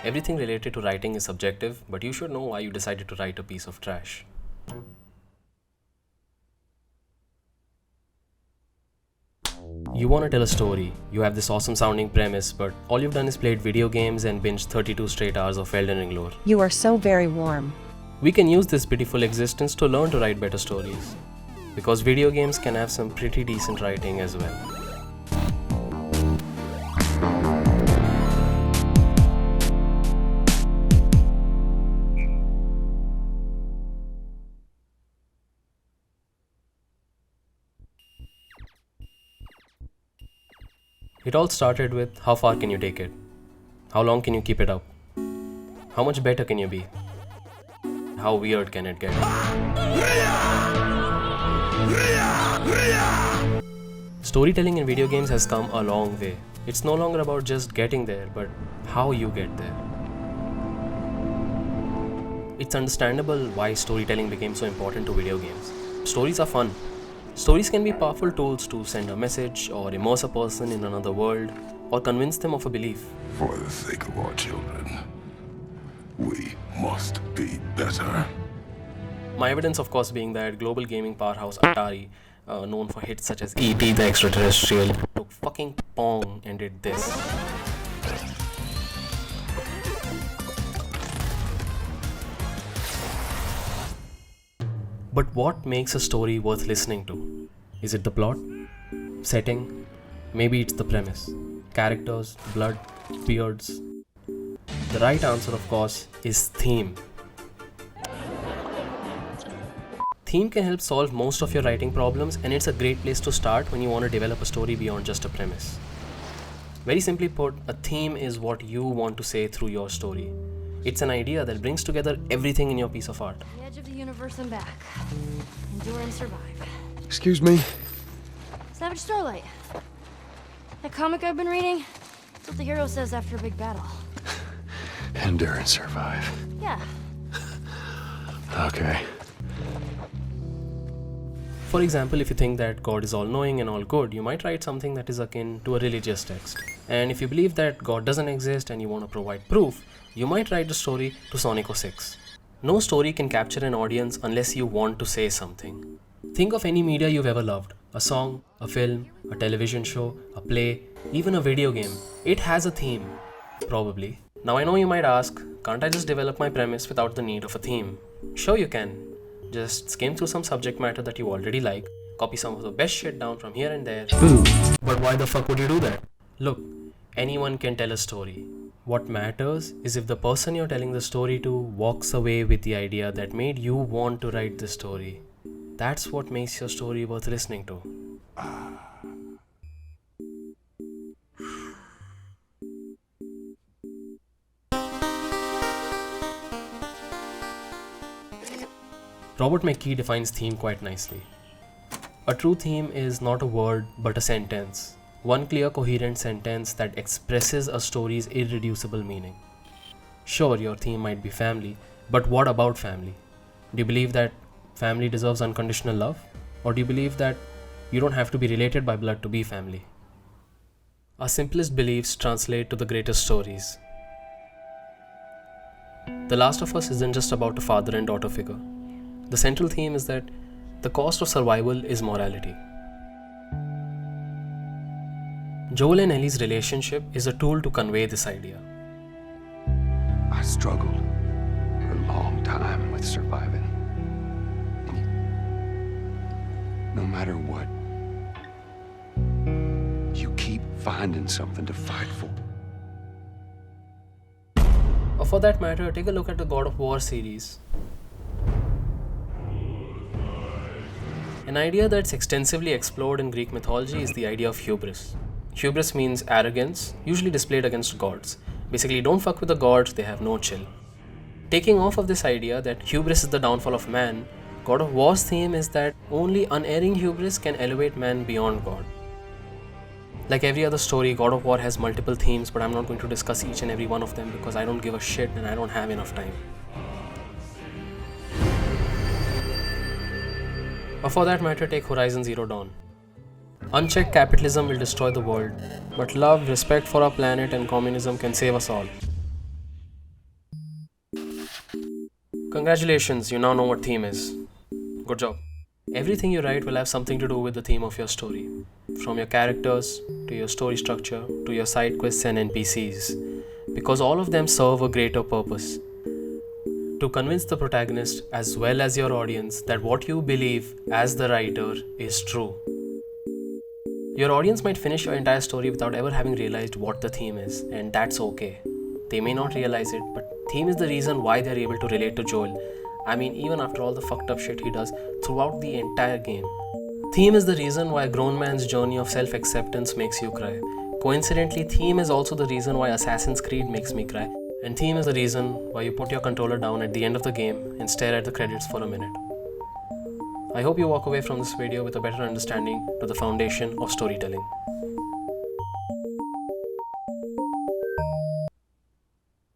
Everything related to writing is subjective, but you should know why you decided to write a piece of trash. You want to tell a story, you have this awesome sounding premise, but all you've done is played video games and binged 32 straight hours of Elden Ring lore. You are so very warm. We can use this pitiful existence to learn to write better stories. Because video games can have some pretty decent writing as well. It all started with how far can you take it? How long can you keep it up? How much better can you be? How weird can it get? Storytelling in video games has come a long way. It's no longer about just getting there, but how you get there. It's understandable why storytelling became so important to video games. Stories are fun. Stories can be powerful tools to send a message or immerse a person in another world or convince them of a belief. For the sake of our children, we must be better. My evidence, of course, being that global gaming powerhouse Atari, known for hits such as E.T. the Extraterrestrial, took fucking Pong and did this. But what makes a story worth listening to? Is it the plot? Setting? Maybe it's the premise. Characters, blood, beards. The right answer, of course, is theme. Theme can help solve most of your writing problems, and it's a great place to start when you want to develop a story beyond just a premise. Very simply put, a theme is what you want to say through your story. It's an idea that brings together everything in your piece of art. The edge of the universe and back. Endure and survive. Excuse me? Savage Starlight. That comic I've been reading? That's what the hero says after a big battle. Endure and survive. Yeah. Okay. For example, if you think that God is all-knowing and all-good, you might write something that is akin to a religious text. And if you believe that God doesn't exist and you want to provide proof, you might write the story to Sonic 06. No story can capture an audience unless you want to say something. Think of any media you've ever loved. A song, a film, a television show, a play, even a video game. It has a theme. Probably. Now I know you might ask, can't I just develop my premise without the need of a theme? Sure you can. Just skim through some subject matter that you already like, copy some of the best shit down from here and there. But why the fuck would you do that? Look, anyone can tell a story. What matters is if the person you're telling the story to walks away with the idea that made you want to write the story. That's what makes your story worth listening to. Robert McKee defines theme quite nicely. A true theme is not a word but a sentence. One clear, coherent sentence that expresses a story's irreducible meaning. Sure, your theme might be family, but what about family? Do you believe that family deserves unconditional love? Or do you believe that you don't have to be related by blood to be family? Our simplest beliefs translate to the greatest stories. The Last of Us isn't just about a father and daughter figure. The central theme is that the cost of survival is morality. Joel and Ellie's relationship is a tool to convey this idea. I struggled for a long time with surviving. No matter what, you keep finding something to fight for. Or for that matter, take a look at the God of War series. An idea that's extensively explored in Greek mythology is the idea of hubris. Hubris means arrogance, usually displayed against gods. Basically, don't fuck with the gods, they have no chill. Taking off of this idea that hubris is the downfall of man, God of War's theme is that only unerring hubris can elevate man beyond God. Like every other story, God of War has multiple themes, but I'm not going to discuss each and every one of them because I don't give a shit and I don't have enough time. Or for that matter, take Horizon Zero Dawn. Unchecked capitalism will destroy the world, but love, respect for our planet and communism can save us all. Congratulations, you now know what theme is. Good job. Everything you write will have something to do with the theme of your story. From your characters, to your story structure, to your side quests and NPCs. Because all of them serve a greater purpose. To convince the protagonist as well as your audience that what you believe as the writer is true. Your audience might finish your entire story without ever having realized what the theme is, and that's okay. They may not realize it, but theme is the reason why they're able to relate to Joel. I mean, even after all the fucked up shit he does throughout the entire game. Theme is the reason why a grown man's journey of self-acceptance makes you cry. Coincidentally, theme is also the reason why Assassin's Creed makes me cry. And theme is the reason why you put your controller down at the end of the game and stare at the credits for a minute. I hope you walk away from this video with a better understanding to the foundation of storytelling.